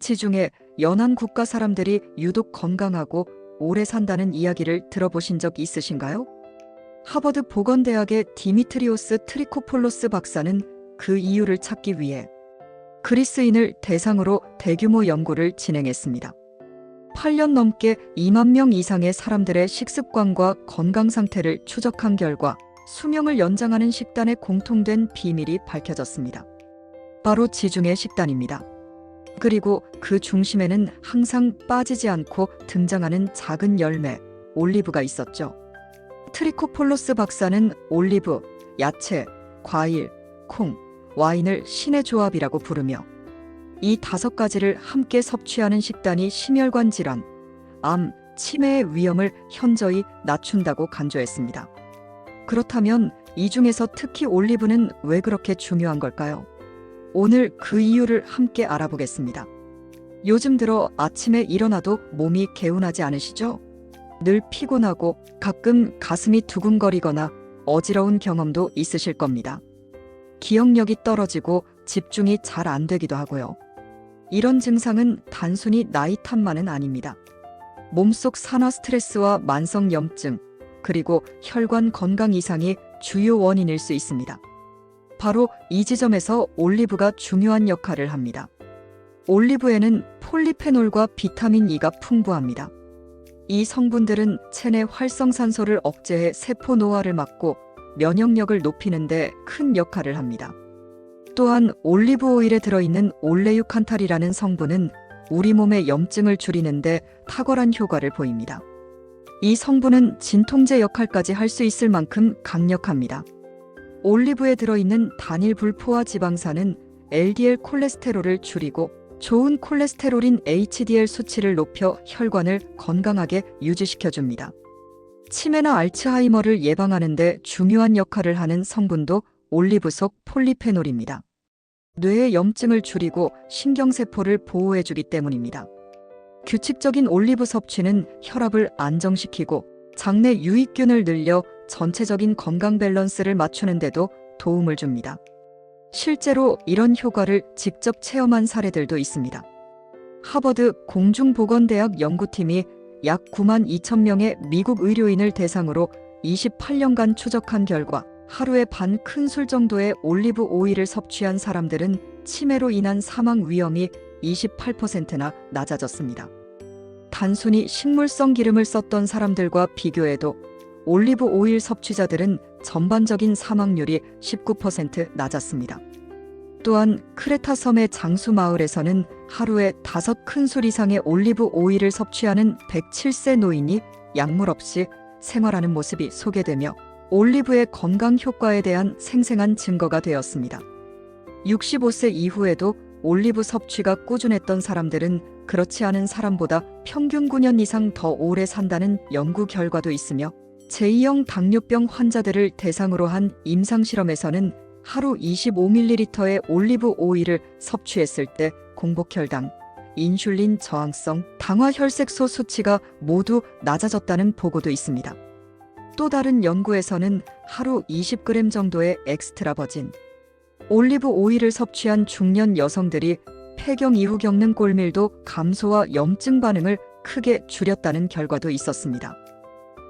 지중해 연안 국가 사람들이 유독 건강하고 오래 산다는 이야기를 들어보신 적 있으신가요? 하버드 보건대학의 디미트리오스 트리코폴로스 박사는 그 이유를 찾기 위해 그리스인을 대상으로 대규모 연구를 진행했습니다. 8년 넘게 2만 명 이상의 사람들의 식습관과 건강 상태를 추적한 결과 수명을 연장하는 식단의 공통된 비밀이 밝혀졌습니다. 바로 지중해 식단입니다. 그리고 그 중심에는 항상 빠지지 않고 등장하는 작은 열매, 올리브가 있었죠. 트리코폴로스 박사는 올리브, 야채, 과일, 콩, 와인을 신의 조합이라고 부르며 이 5가지를 함께 섭취하는 식단이 심혈관 질환, 암, 치매의 위험을 현저히 낮춘다고 강조했습니다. 그렇다면 이 중에서 특히 올리브는 왜 그렇게 중요한 걸까요? 오늘 그 이유를 함께 알아보겠습니다. 요즘 들어 아침에 일어나도 몸이 개운하지 않으시죠? 늘 피곤하고 가끔 가슴이 두근거리거나 어지러운 경험도 있으실 겁니다. 기억력이 떨어지고 집중이 잘 안 되기도 하고요. 이런 증상은 단순히 나이 탓만은 아닙니다. 몸속 산화 스트레스와 만성 염증, 그리고 혈관 건강 이상이 주요 원인일 수 있습니다. 바로 이 지점에서 올리브가 중요한 역할을 합니다. 올리브에는 폴리페놀과 비타민 E가 풍부합니다. 이 성분들은 체내 활성산소를 억제해 세포 노화를 막고 면역력을 높이는 데 큰 역할을 합니다. 또한 올리브 오일에 들어있는 올레유칸탈이라는 성분은 우리 몸의 염증을 줄이는 데 탁월한 효과를 보입니다. 이 성분은 진통제 역할까지 할 수 있을 만큼 강력합니다. 올리브에 들어있는 단일 불포화 지방산은 LDL 콜레스테롤을 줄이고 좋은 콜레스테롤인 HDL 수치를 높여 혈관을 건강하게 유지시켜줍니다. 치매나 알츠하이머를 예방하는 데 중요한 역할을 하는 성분도 올리브 속 폴리페놀입니다. 뇌의 염증을 줄이고 신경세포를 보호해주기 때문입니다. 규칙적인 올리브 섭취는 혈압을 안정시키고 장내 유익균을 늘려 전체적인 건강 밸런스를 맞추는 데도 도움을 줍니다. 실제로 이런 효과를 직접 체험한 사례들도 있습니다. 하버드 공중보건대학 연구팀이 약 9만 2천 명의 미국 의료인을 대상으로 28년간 추적한 결과 하루에 반 큰술 정도의 올리브 오일을 섭취한 사람들은 치매로 인한 사망 위험이 28%나 낮아졌습니다. 단순히 식물성 기름을 썼던 사람들과 비교해도 올리브 오일 섭취자들은 전반적인 사망률이 19% 낮았습니다. 또한 크레타 섬의 장수 마을에서는 하루에 5큰술 이상의 올리브 오일을 섭취하는 107세 노인이 약물 없이 생활하는 모습이 소개되며 올리브의 건강 효과에 대한 생생한 증거가 되었습니다. 65세 이후에도 올리브 섭취가 꾸준했던 사람들은 그렇지 않은 사람보다 평균 9년 이상 더 오래 산다는 연구 결과도 있으며 제2형 당뇨병 환자들을 대상으로 한 임상실험에서는 하루 25ml의 올리브 오일을 섭취했을 때 공복혈당, 인슐린 저항성, 당화혈색소 수치가 모두 낮아졌다는 보고도 있습니다. 또 다른 연구에서는 하루 20g 정도의 엑스트라 버진 올리브 오일을 섭취한 중년 여성들이 폐경 이후 겪는 꼴밀도 감소와 염증 반응을 크게 줄였다는 결과도 있었습니다.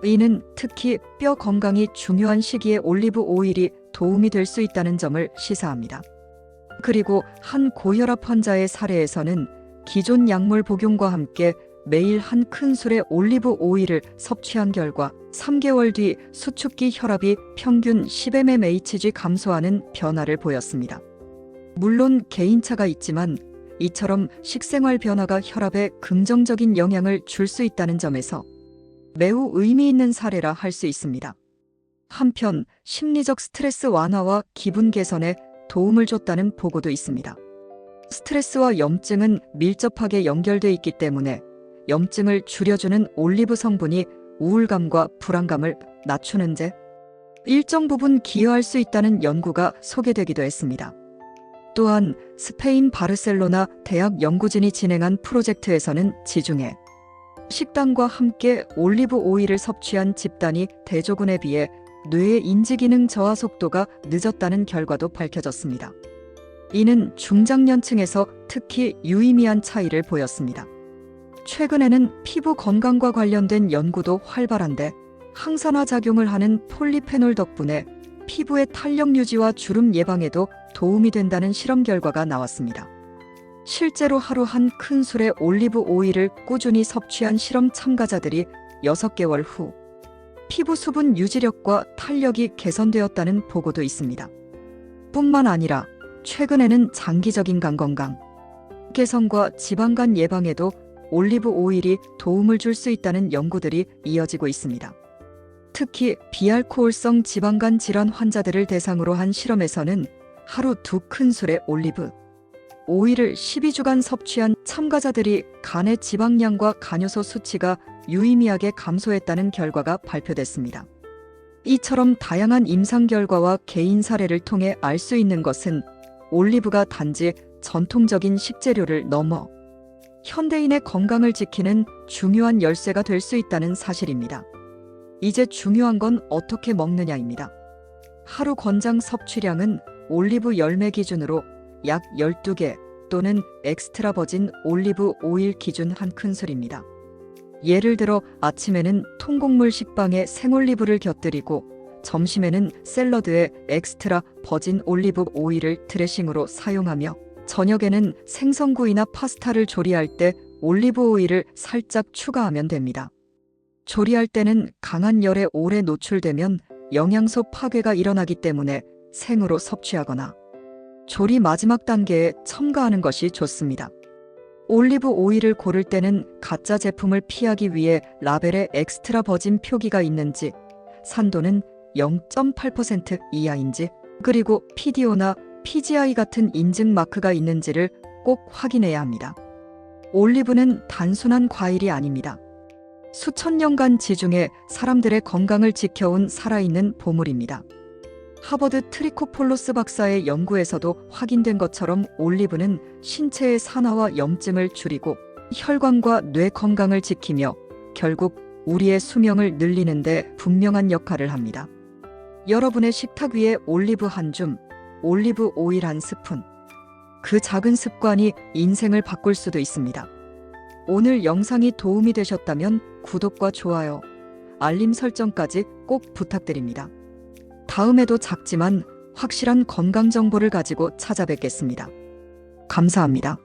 이는 특히 뼈 건강이 중요한 시기에 올리브 오일이 도움이 될 수 있다는 점을 시사합니다. 그리고 한 고혈압 환자의 사례에서는 기존 약물 복용과 함께 매일 한 큰술의 올리브 오일을 섭취한 결과 3개월 뒤 수축기 혈압이 평균 10mmHg 감소하는 변화를 보였습니다. 물론 개인차가 있지만 이처럼 식생활 변화가 혈압에 긍정적인 영향을 줄 수 있다는 점에서 매우 의미 있는 사례라 할 수 있습니다. 한편 심리적 스트레스 완화와 기분 개선에 도움을 줬다는 보고도 있습니다. 스트레스와 염증은 밀접하게 연결돼 있기 때문에 염증을 줄여주는 올리브 성분이 우울감과 불안감을 낮추는 데 일정 부분 기여할 수 있다는 연구가 소개되기도 했습니다. 또한 스페인 바르셀로나 대학 연구진이 진행한 프로젝트에서는 지중해 식단과 함께 올리브 오일을 섭취한 집단이 대조군에 비해 뇌의 인지기능 저하 속도가 늦었다는 결과도 밝혀졌습니다. 이는 중장년층에서 특히 유의미한 차이를 보였습니다. 최근에는 피부 건강과 관련된 연구도 활발한데 항산화 작용을 하는 폴리페놀 덕분에 피부의 탄력 유지와 주름 예방에도 도움이 된다는 실험 결과가 나왔습니다. 실제로 하루 한 큰술의 올리브 오일을 꾸준히 섭취한 실험 참가자들이 6개월 후 피부 수분 유지력과 탄력이 개선되었다는 보고도 있습니다. 뿐만 아니라 최근에는 장기적인 간 건강 개선과 지방간 예방에도 올리브 오일이 도움을 줄 수 있다는 연구들이 이어지고 있습니다. 특히 비알코올성 지방간 질환 환자들을 대상으로 한 실험에서는 하루 2큰술의 올리브 오일을 12주간 섭취한 참가자들이 간의 지방량과 간효소 수치가 유의미하게 감소했다는 결과가 발표됐습니다. 이처럼 다양한 임상 결과와 개인 사례를 통해 알 수 있는 것은 올리브가 단지 전통적인 식재료를 넘어 현대인의 건강을 지키는 중요한 열쇠가 될 수 있다는 사실입니다. 이제 중요한 건 어떻게 먹느냐입니다. 하루 권장 섭취량은 올리브 열매 기준으로 약 12개 또는 엑스트라 버진 올리브 오일 기준 1큰술입니다. 예를 들어 아침에는 통곡물 식빵에 생올리브를 곁들이고 점심에는 샐러드에 엑스트라 버진 올리브 오일을 드레싱으로 사용하며 저녁에는 생선구이나 파스타를 조리할 때 올리브 오일을 살짝 추가하면 됩니다. 조리할 때는 강한 열에 오래 노출되면 영양소 파괴가 일어나기 때문에 생으로 섭취하거나 조리 마지막 단계에 첨가하는 것이 좋습니다. 올리브 오일을 고를 때는 가짜 제품을 피하기 위해 라벨에 엑스트라 버진 표기가 있는지, 산도는 0.8% 이하인지, 그리고 PDO나 PGI 같은 인증 마크가 있는지를 꼭 확인해야 합니다. 올리브는 단순한 과일이 아닙니다. 수천 년간 지중해 사람들의 건강을 지켜온 살아있는 보물입니다. 하버드 트리코폴로스 박사의 연구에서도 확인된 것처럼 올리브는 신체의 산화와 염증을 줄이고 혈관과 뇌 건강을 지키며 결국 우리의 수명을 늘리는 데 분명한 역할을 합니다. 여러분의 식탁 위에 올리브 한 줌, 올리브 오일 한 스푼. 그 작은 습관이 인생을 바꿀 수도 있습니다. 오늘 영상이 도움이 되셨다면 구독과 좋아요, 알림 설정까지 꼭 부탁드립니다. 다음에도 작지만 확실한 건강 정보를 가지고 찾아뵙겠습니다. 감사합니다.